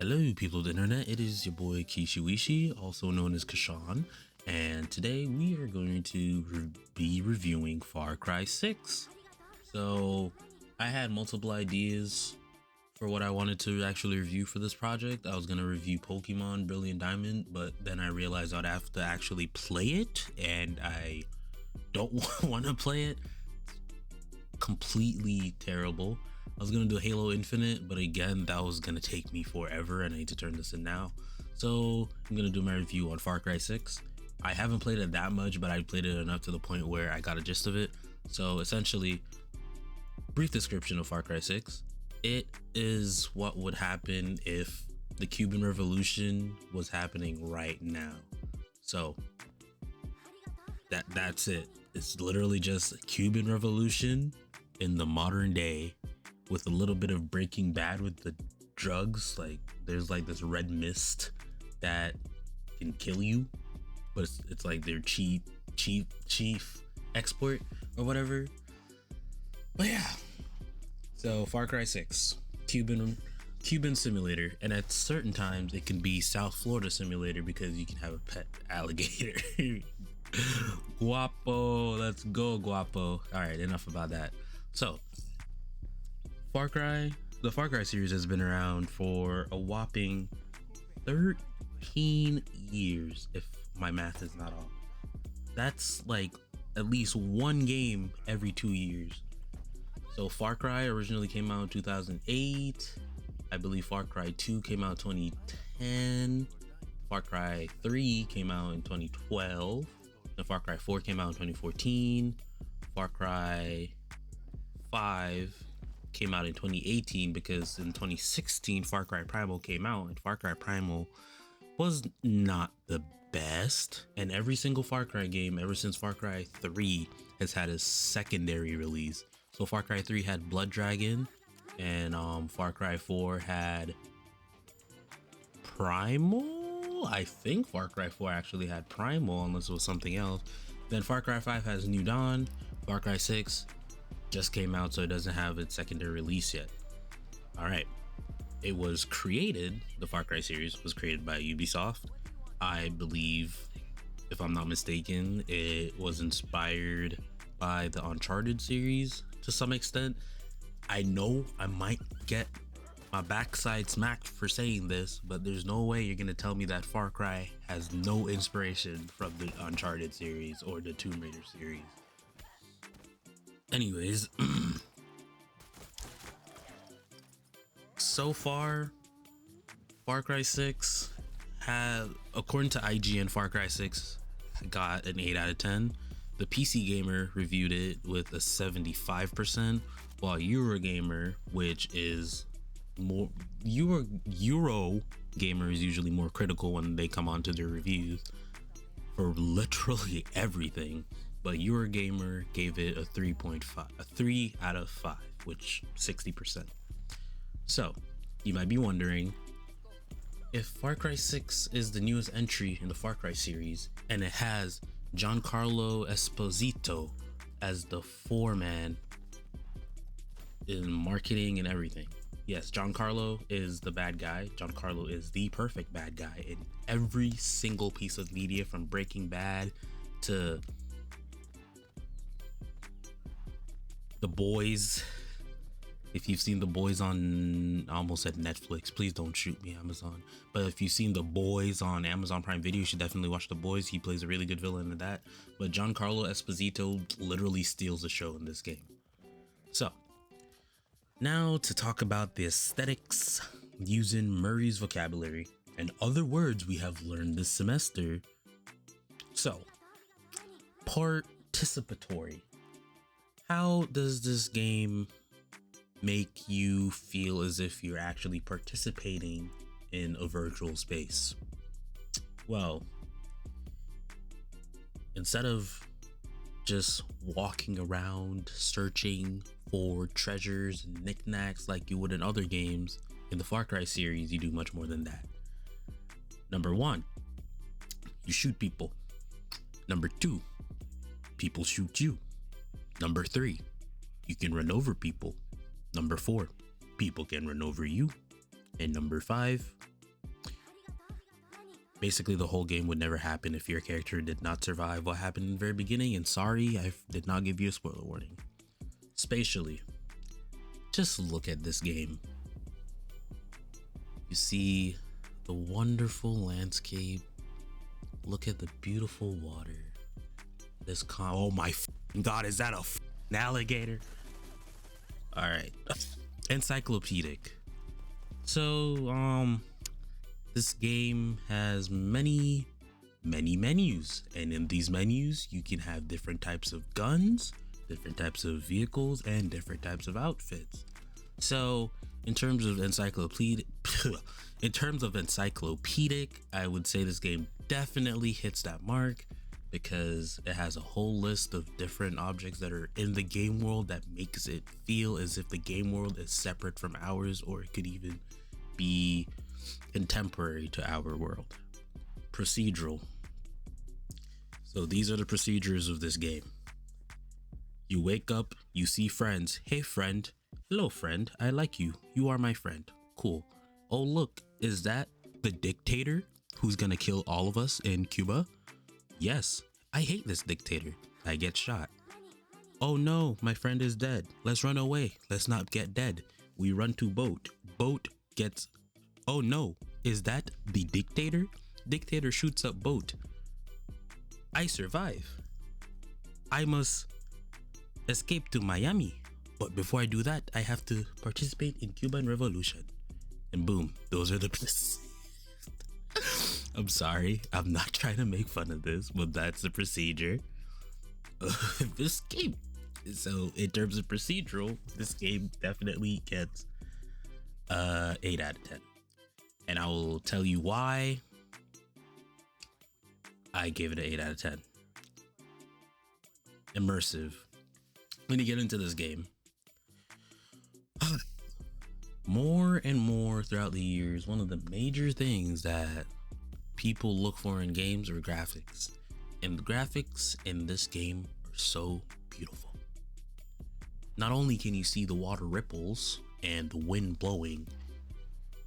Hello, people of the internet. It is your boy Kishiwishi, also known as Kashan, and today we are going to be reviewing Far Cry 6. So, I had multiple ideas for what I wanted to actually review for this project. I was going to review Pokemon Brilliant Diamond, but then I realized I'd have to actually play it, and I don't want to play it. Completely terrible. I was gonna do Halo Infinite, but again, that was gonna take me forever, and I need to turn this in now. So I'm gonna do my review on Far Cry 6. I haven't played it that much, but I played it enough to the point where I got a gist of it. So essentially, brief description of Far Cry 6. It is what would happen if the Cuban Revolution was happening right now. So that's it. It's literally just Cuban Revolution in the modern day, with a little bit of Breaking Bad with the drugs. Like there's like this red mist that can kill you, but it's like their chief export or whatever. But yeah, so Far Cry 6, Cuban simulator, and at certain times it can be South Florida simulator because you can have a pet alligator. Guapo, let's go Guapo. All right, enough about that. So the Far Cry series has been around for a whopping 13 years, if my math is not off. That's like at least one game every 2 years. So Far Cry originally came out in 2008. I believe Far Cry 2 came out in 2010. Far Cry 3 came out in 2012. And Far Cry 4 came out in 2014. Far Cry 5 came out in 2018 because in 2016 Far Cry Primal came out, and Far Cry Primal was not the best. And every single Far Cry game ever since Far Cry 3 has had a secondary release. So Far Cry 3 had Blood Dragon, and Far Cry 4 had Primal. I think Far Cry 4 actually had Primal, unless it was something else. Then Far Cry 5 has New Dawn. Far Cry 6 just came out, so it doesn't have its secondary release yet. All right, it was created, the Far Cry series was created by Ubisoft. I believe, if I'm not mistaken, it was inspired by the Uncharted series to some extent. I know I might get my backside smacked for saying this, but there's no way you're gonna tell me that Far Cry has no inspiration from the Uncharted series or the Tomb Raider series. Anyways, so far, Far Cry 6 had, according to IGN, Far Cry 6 got an 8 out of 10. The PC Gamer reviewed it with a 75%, while Eurogamer, which is more Euro Gamer, is usually more critical when they come onto their reviews for literally everything. But Eurogamer gave it a 3.5, a 3 out of 5, which 60%. So you might be wondering, if Far Cry 6 is the newest entry in the Far Cry series and it has Giancarlo Esposito as the foreman in marketing and everything. Yes, Giancarlo is the bad guy. Giancarlo is the perfect bad guy in every single piece of media, from Breaking Bad to The Boys. If you've seen The Boys on, I almost said Netflix, please don't shoot me, Amazon. But if you've seen The Boys on Amazon Prime Video, you should definitely watch The Boys. He plays a really good villain in that. But Giancarlo Esposito literally steals the show in this game. So now to talk about the aesthetics using Murray's vocabulary and other words we have learned this semester. So, participatory. How does this game make you feel as if you're actually participating in a virtual space? Well, instead of just walking around searching for treasures and knickknacks like you would in other games, in the Far Cry series, you do much more than that. Number 1, you shoot people. Number 2, people shoot you. Number 3, you can run over people. Number 4, people can run over you. And number 5, Basically, the whole game would never happen if your character did not survive what happened in the very beginning. And sorry, I did not give you a spoiler warning. Spatially, just look at this game. You see the wonderful landscape. Look at the beautiful water. Oh my God, is that a alligator? All right, encyclopedic. So, this game has many menus, and in these menus you can have different types of guns, different types of vehicles, and different types of outfits. So in terms of encyclopedic, I would say this game definitely hits that mark, because it has a whole list of different objects that are in the game world that makes it feel as if the game world is separate from ours, or it could even be contemporary to our world. Procedural. So these are the procedures of this game. You wake up, you see friends. Hey friend. Hello friend, I like you. You are my friend. Cool. Oh look, is that the dictator who's gonna kill all of us in Cuba? Yes, I hate this dictator. I get shot. Oh no, my friend is dead. Let's run away. Let's not get dead. We run to boat. Boat gets... Oh no, is that the dictator? Dictator shoots up boat. I survive. I must escape to Miami. But before I do that, I have to participate in Cuban Revolution. And boom, those are the... I'm sorry, I'm not trying to make fun of this, but that's the procedure of this game. So in terms of procedural, this game definitely gets 8 out of 10. And I will tell you why I gave it an 8 out of 10. Immersive. When you get into this game, more and more throughout the years, one of the major things that people look for in games are graphics. And the graphics in this game are so beautiful. Not only can you see the water ripples and the wind blowing,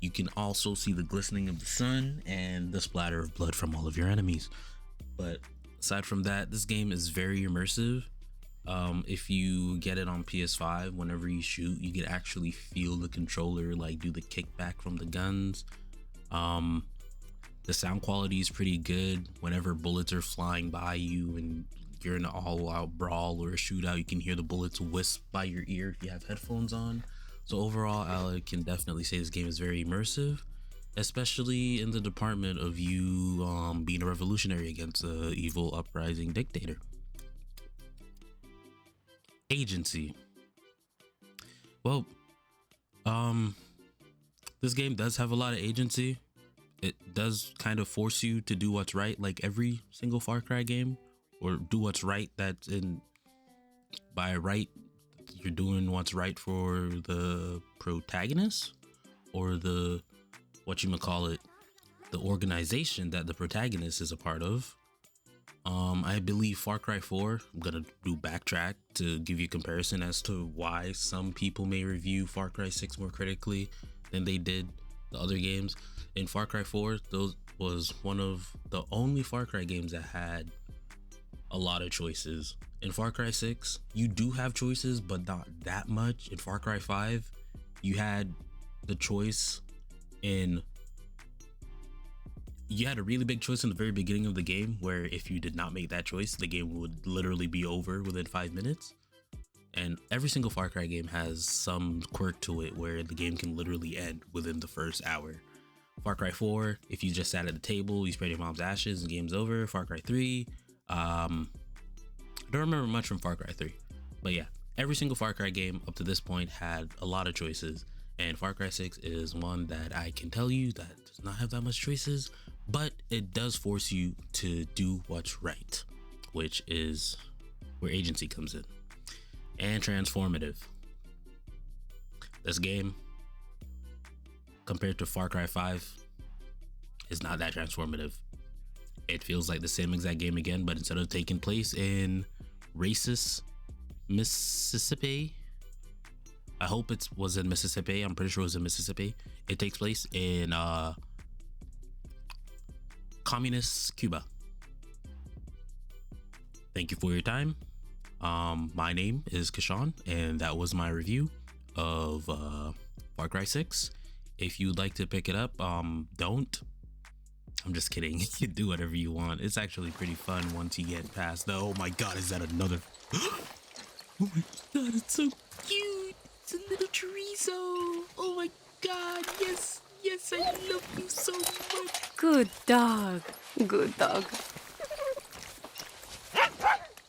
you can also see the glistening of the sun and the splatter of blood from all of your enemies. But aside from that, this game is very immersive. If you get it on PS5, whenever you shoot, you can actually feel the controller like do the kickback from the guns. The sound quality is pretty good. Whenever bullets are flying by you and you're in an all-out brawl or a shootout, you can hear the bullets wisp by your ear if you have headphones on. So overall, I can definitely say this game is very immersive, especially in the department of you being a revolutionary against a evil uprising dictator. Agency. Well, this game does have a lot of agency. It does kind of force you to do what's right, like every single Far Cry game, or do what's right. That's in, by right, you're doing what's right for the protagonist, or the, the organization that the protagonist is a part of. I believe Far Cry 4, I'm gonna do backtrack to give you a comparison as to why some people may review Far Cry 6 more critically than they did the other games. In Far Cry 4, those was one of the only Far Cry games that had a lot of choices. In Far Cry 6, you do have choices, but not that much. In Far Cry 5, you had the choice in... You had a really big choice in the very beginning of the game, where if you did not make that choice, the game would literally be over within 5 minutes. And every single Far Cry game has some quirk to it where the game can literally end within the first hour. Far Cry 4, if you just sat at the table, you spread your mom's ashes, the game's over. Far Cry 3, I don't remember much from Far Cry 3, but yeah, every single Far Cry game up to this point had a lot of choices, and Far Cry 6 is one that I can tell you that does not have that much choices, but it does force you to do what's right, which is where agency comes in. And transformative. This game, compared to Far Cry 5, is not that transformative. It feels like the same exact game again, but instead of taking place in racist Mississippi, I hope it was in Mississippi. I'm pretty sure it was in Mississippi. It takes place in communist Cuba. Thank you for your time. My name is Kashawn, and that was my review of Far Cry 6. If you'd like to pick it up, don't. I'm just kidding. You can do whatever you want. It's actually pretty fun once you get past the, oh my god, is that another? Oh my god, it's so cute. It's a little chorizo. Oh my god, yes, yes, I love you so much. Good dog. Good dog.